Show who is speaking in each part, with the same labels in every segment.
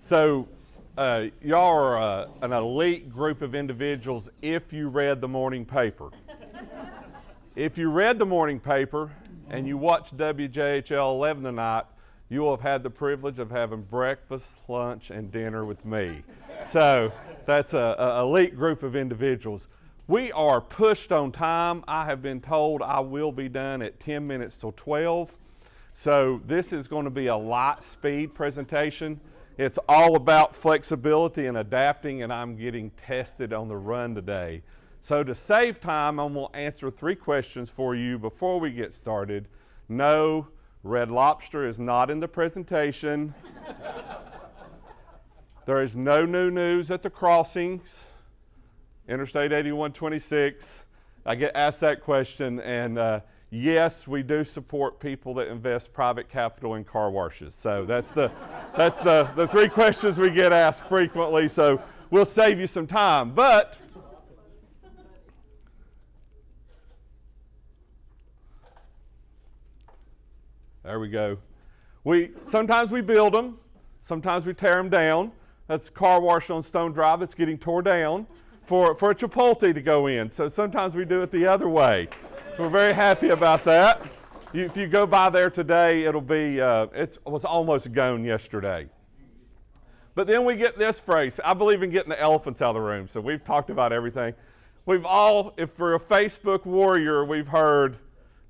Speaker 1: So y'all are an elite group of individuals if you read the morning paper. If you read the morning paper and you watched WJHL 11 tonight, you will have had the privilege of having breakfast, lunch, and dinner with me. So that's an elite group of individuals. We are pushed on time. I have been told I will be done at 10 minutes till 12. So this is going to be a light speed presentation. It's all about flexibility and adapting, and I'm getting tested on the run today. So to save time, I'm going to answer 3 questions for you before we get started. No, Red Lobster is not in the presentation. There is no new news at the crossings. Interstate 8126. I get asked that question, and yes, we do support people that invest private capital in car washes. So that's the 3 questions we get asked frequently. So we'll save you some time. But there we go. Sometimes we build them, sometimes we tear them down. That's a car wash on Stone Drive that's getting tore down for a Chipotle to go in. So sometimes we do it the other way. We're very happy about that. If you go by there today, it'll be, it was almost gone yesterday. But then we get this phrase. I believe in getting the elephants out of the room. So we've talked about everything. We've all, if we're a Facebook warrior, we've heard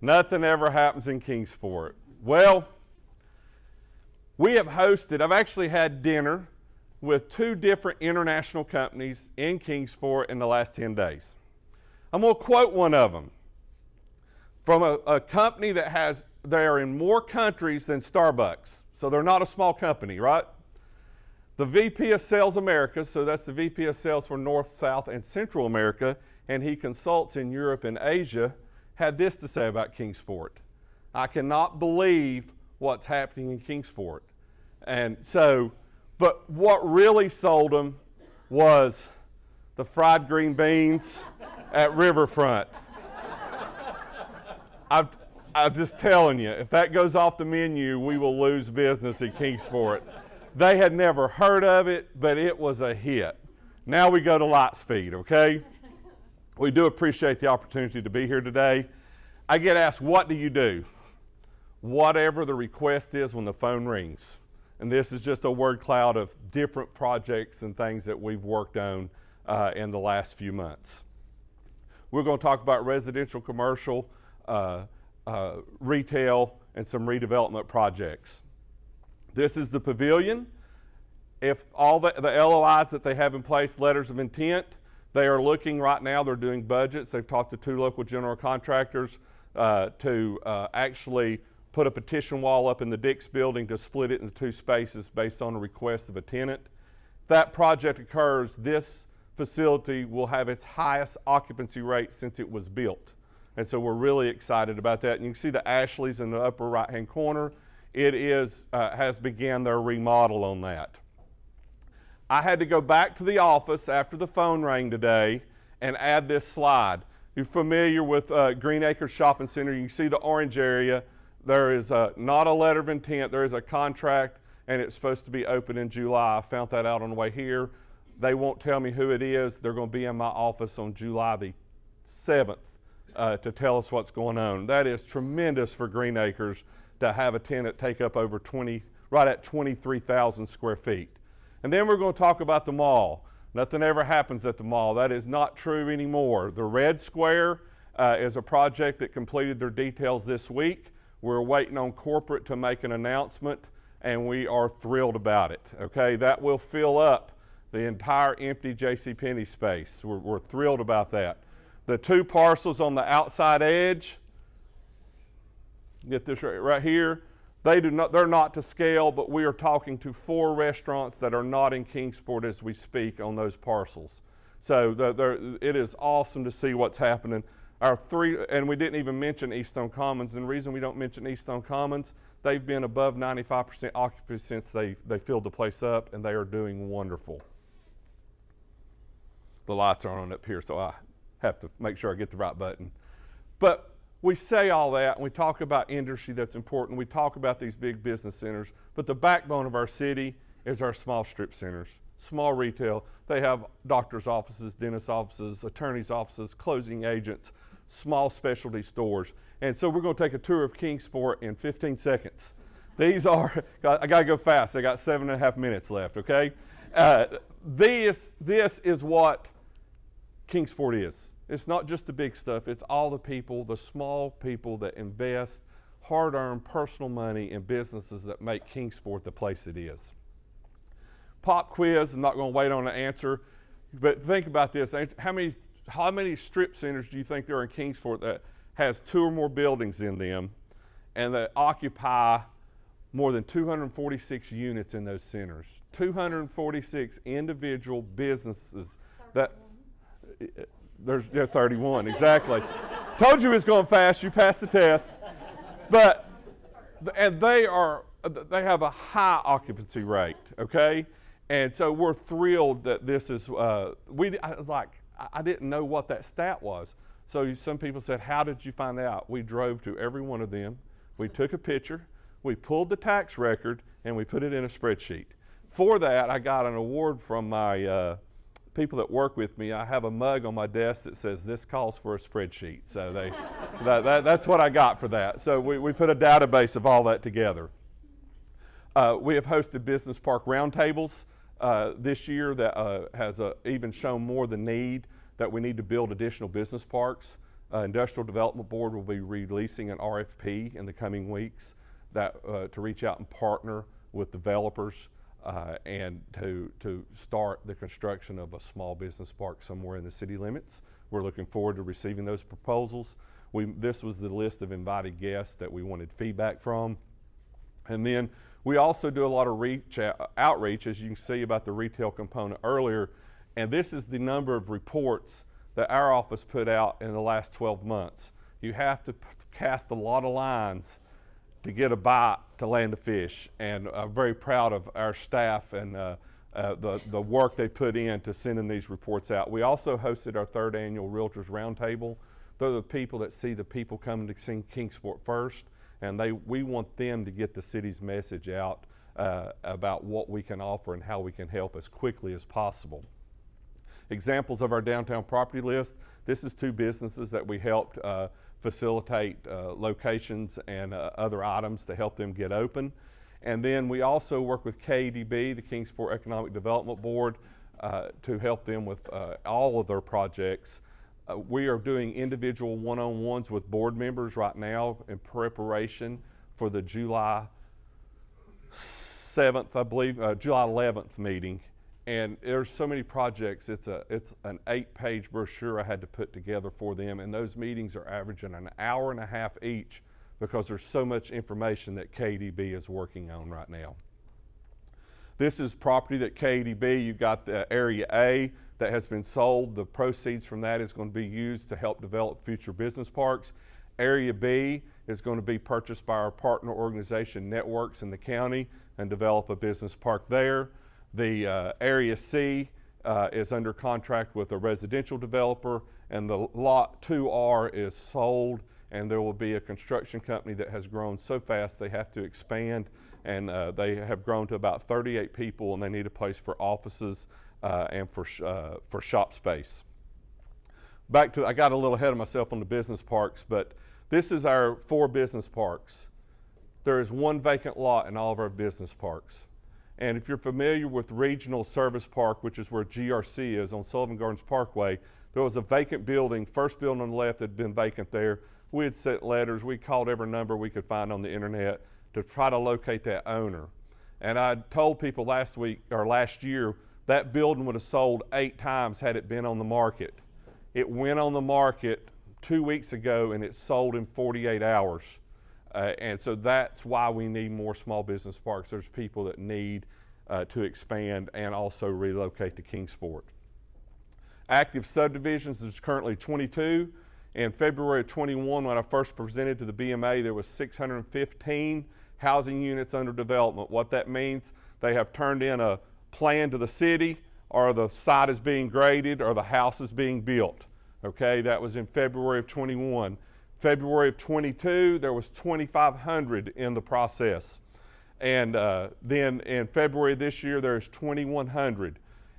Speaker 1: nothing ever happens in Kingsport. Well, we have hosted, I've actually had dinner with 2 different international companies in Kingsport in the last 10 days. I'm going to quote one of them from a company that they're in more countries than Starbucks. So they're not a small company, right? The VP of Sales America, so that's the VP of Sales for North, South, and Central America, and he consults in Europe and Asia, had this to say about Kingsport. I cannot believe what's happening in Kingsport. And so, but what really sold them was the fried green beans at Riverfront. I'm just telling you, if that goes off the menu, we will lose business at Kingsport. They had never heard of it, but it was a hit. Now we go to light speed, okay? We do appreciate the opportunity to be here today. I get asked, what do you do? Whatever the request is when the phone rings. And this is just a word cloud of different projects and things that we've worked on in the last few months. We're going to talk about residential, commercial, retail, and some redevelopment projects. This is the pavilion. If all the LOIs that they have in place, letters of intent, they are looking right now, they're doing budgets. They've talked to 2 local general contractors to actually put a petition wall up in the Dix building to split it into 2 spaces based on a request of a tenant. If that project occurs, this facility will have its highest occupancy rate since it was built. And so we're really excited about that. And you can see the Ashleys in the upper right-hand corner. It has began their remodel on that. I had to go back to the office after the phone rang today and add this slide. You're familiar with Green Acres Shopping Center. You can see the orange area. There is not a letter of intent. There is a contract, and it's supposed to be open in July. I found that out on the way here. They won't tell me who it is. They're going to be in my office on July the 7th to tell us what's going on. That is tremendous for Green Acres to have a tenant take up over right at 23,000 square feet. And then we're going to talk about the mall. Nothing ever happens at the mall. That is not true anymore. The Red Square is a project that completed their details this week. We're waiting on corporate to make an announcement, and we are thrilled about it, okay? That will fill up the entire empty JCPenney space. We're thrilled about that. The 2 parcels on the outside edge, get this right here, they're not to scale, but we are talking to 4 restaurants that are not in Kingsport as we speak on those parcels. So it is awesome to see what's happening. Our 3, and we didn't even mention East Stone Commons, and the reason we don't mention East Stone Commons, they've been above 95% occupancy since they filled the place up, and they are doing wonderful. The lights aren't on up here, so I have to make sure I get the right button. But we say all that, and we talk about industry that's important. We talk about these big business centers, but the backbone of our city is our small strip centers, small retail. They have doctor's offices, dentist offices, attorney's offices, closing agents, small specialty stores. And so we're going to take a tour of Kingsport in 15 seconds. These are, I got to go fast. I got 7.5 minutes left, okay? This is what Kingsport is. It's not just the big stuff. It's all the people, the small people that invest hard-earned personal money in businesses that make Kingsport the place it is. Pop quiz, I'm not going to wait on the answer, but think about this. How many strip centers do you think there are in Kingsport that has 2 or more buildings in them and that occupy more than 246 units in those centers? 246 individual businesses that, there's 31, exactly. Told you it was going fast, you passed the test. But, and they have a high occupancy rate, okay? And so we're thrilled that this is, I was like, I didn't know what that stat was. So some people said, how did you find out? We drove to every one of them. We took a picture, we pulled the tax record, and we put it in a spreadsheet. For that, I got an award from my people that work with me. I have a mug on my desk that says, this calls for a spreadsheet. So that's what I got for that. So we put a database of all that together. We have hosted business park roundtables this year that has even shown more the need that we need to build additional business parks. Industrial Development Board will be releasing an RFP in the coming weeks that to reach out and partner with developers and to start the construction of a small business park somewhere in the city limits. We're looking forward to receiving those proposals. This was the list of invited guests that we wanted feedback from. And then we also do a lot of outreach, as you can see about the retail component earlier, and this is the number of reports that our office put out in the last 12 months. You have to cast a lot of lines to get a bite to land a fish, and I'm very proud of our staff and the work they put in to sending these reports out. We also hosted our 3rd annual Realtors Roundtable. They're the people that see the people coming to see Kingsport first, and we want them to get the city's message out about what we can offer and how we can help as quickly as possible. Examples of our downtown property list, this is 2 businesses that we helped facilitate locations and other items to help them get open. And then we also work with KDB, the Kingsport Economic Development Board, to help them with all of their projects. We are doing individual one-on-ones with board members right now in preparation for the July 7th, I believe, July 11th meeting. And there's so many projects. It's an 8-page brochure I had to put together for them, and those meetings are averaging an hour and a half each because there's so much information that KDB is working on right now. This is property that KDB, you've got the Area A that has been sold. The proceeds from that is going to be used to help develop future business parks. Area B is going to be purchased by our partner organization Networks in the county and develop a business park there. The Area C is under contract with a residential developer, and the Lot 2R is sold, and there will be a construction company that has grown so fast they have to expand, and they have grown to about 38 people, and they need a place for offices and for shop space. Back to, I got a little ahead of myself on the business parks, but this is our 4 business parks. There is 1 vacant lot in all of our business parks. And if you're familiar with Regional Service Park, which is where GRC is on Sullivan Gardens Parkway, there was a vacant building, first building on the left had been vacant there. We had sent letters, we called every number we could find on the internet to try to locate that owner. And I told people last year, that building would have sold 8 times had it been on the market. It went on the market 2 weeks ago and it sold in 48 hours. And so that's why we need more small business parks. There's people that need to expand and also relocate to Kingsport. Active subdivisions is currently 22. In February of 21, when I first presented to the BMA, there was 615 housing units under development. What that means, they have turned in a plan to the city, or the site is being graded, or the house is being built. Okay, that was in February of 21. February of 22, there was 2,500 in the process. And then in February of this year, there's 2,100.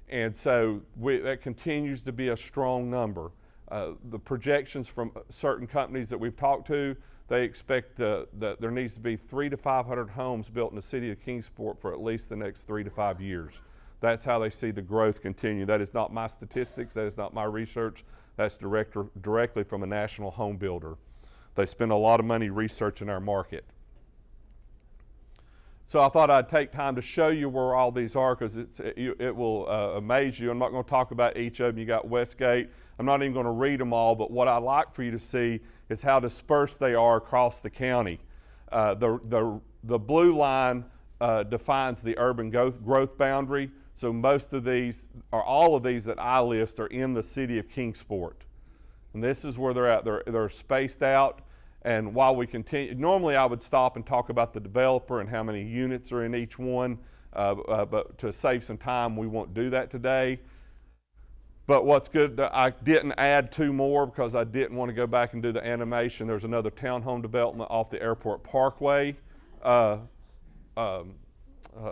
Speaker 1: And so that continues to be a strong number. The projections from certain companies that we've talked to, they expect that there needs to be 300 to 500 homes built in the city of Kingsport for at least the next 3 to 5 years. That's how they see the growth continue. That is not my statistics, that is not my research, that's directly from a national home builder. They spend a lot of money researching our market. So I thought I'd take time to show you where all these are, because it will amaze you. I'm not going to talk about each of them. You got Westgate. I'm not even going to read them all, but what I'd like for you to see is how dispersed they are across the county. The blue line defines the urban growth boundary. So most of these, or all of these that I list, are in the city of Kingsport. And this is where they're at. They're spaced out. And while we continue, normally I would stop and talk about the developer and how many units are in each one, but to save some time, we won't do that today. But what's good, I didn't add 2 more because I didn't want to go back and do the animation. There's another townhome development off the Airport Parkway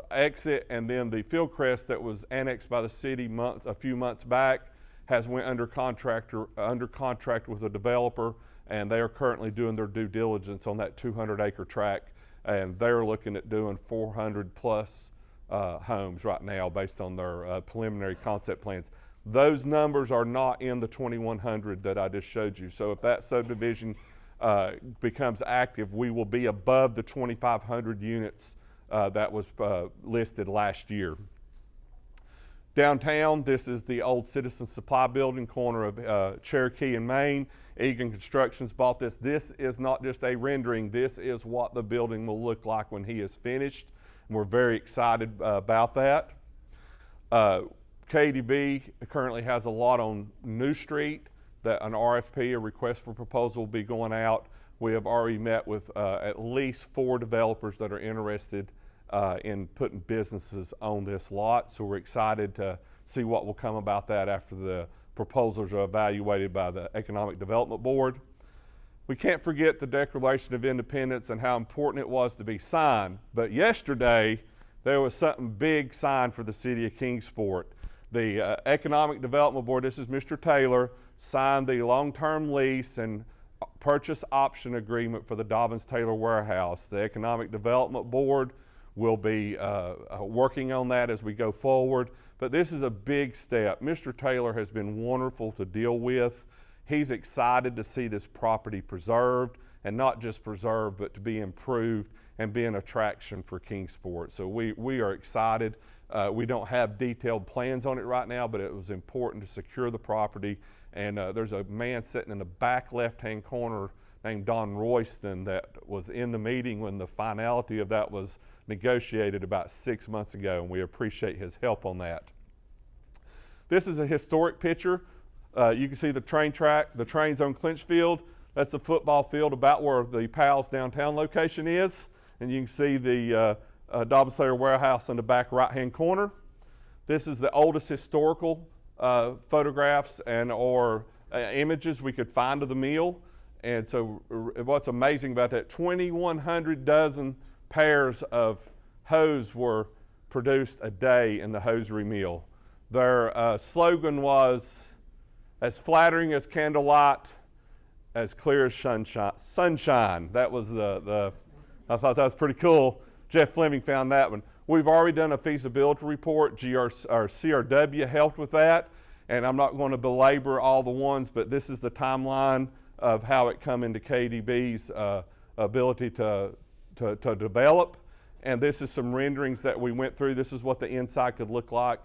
Speaker 1: exit, and then the Fieldcrest that was annexed by the city a few months back has went under contract with a developer, and they are currently doing their due diligence on that 200-acre tract, and they're looking at doing 400 plus homes right now based on their preliminary concept plans. Those numbers are not in the 2,100 that I just showed you. So if that subdivision becomes active, we will be above the 2,500 units that was listed last year. Downtown, this is the old Citizen Supply Building, corner of Cherokee and Main. Egan Construction's bought this. This is not just a rendering. This is what the building will look like when he is finished. And we're very excited about that. KDB currently has a lot on New Street that an RFP, a request for proposal, will be going out. We have already met with at least 4 developers that are interested in putting businesses on this lot. So we're excited to see what will come about that after the proposals are evaluated by the Economic Development Board. We can't forget the Declaration of Independence and how important it was to be signed. But yesterday, there was something big signed for the city of Kingsport. The Economic Development Board, this is Mr. Taylor, signed the long-term lease and purchase option agreement for the Dobbins-Taylor warehouse. The Economic Development Board will be working on that as we go forward. But this is a big step. Mr. Taylor has been wonderful to deal with. He's excited to see this property preserved, and not just preserved, but to be improved and be an attraction for Kingsport. So we are excited. We don't have detailed plans on it right now, but it was important to secure the property. And there's a man sitting in the back left-hand corner named Don Royston that was in the meeting when the finality of that was negotiated about 6 months ago, and we appreciate his help on that. This is a historic picture. You can see the train track, the trains on Clinchfield. That's the football field about where the Powell's downtown location is. And you can see the Dobbins-Taylor warehouse in the back right-hand corner. This is the oldest historical photographs and or images we could find of the mill. And so what's amazing about that, 2,100 dozen pairs of hose were produced a day in the hosiery mill. Their slogan was, as flattering as candlelight, as clear as sunshine. That was I thought that was pretty cool. Jeff Fleming found that one. We've already done a feasibility report. CRW helped with that, and I'm not going to belabor all the ones, but this is the timeline of how it come into KDB's ability to develop. And this is some renderings that we went through. This is what the inside could look like.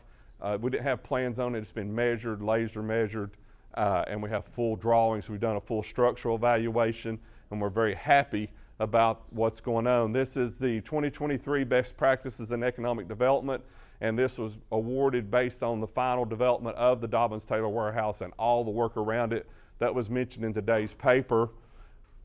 Speaker 1: We didn't have plans on it. It's been measured, laser measured, and we have full drawings. We've done a full structural evaluation, and we're very happy about what's going on. This is the 2023 Best Practices in Economic Development, and this was awarded based on the final development of the Dobbins-Taylor warehouse and all the work around it that was mentioned in today's paper.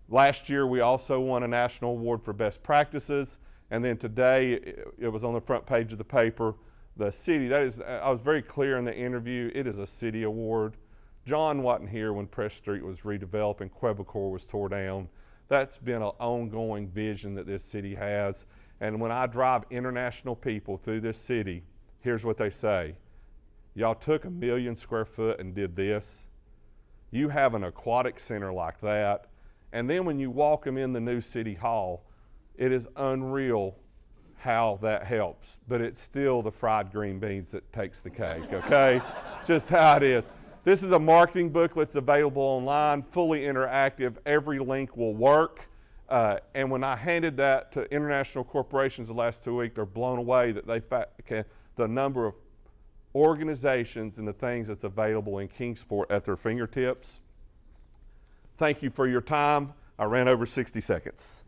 Speaker 1: Last year, we also won a national award for best practices, and then today, it was on the front page of the paper. The city, that is, I was very clear in the interview, it is a city award. John wasn't here when Press Street was redeveloped and Quebecor was tore down. That's been an ongoing vision that this city has, And when I drive international people through this city, here's what they say. Y'all took 1 million square foot and did this. You have an aquatic center like that. And then when you walk them in the new city hall, it is unreal how that helps. But it's still the fried green beans that takes the cake, okay? Just how it is. This is a marketing booklet that's available online, fully interactive. Every link will work. And when I handed that to international corporations the last 2 weeks, they're blown away that the number of organizations and the things that's available in Kingsport at their fingertips. Thank you for your time. I ran over 60 seconds.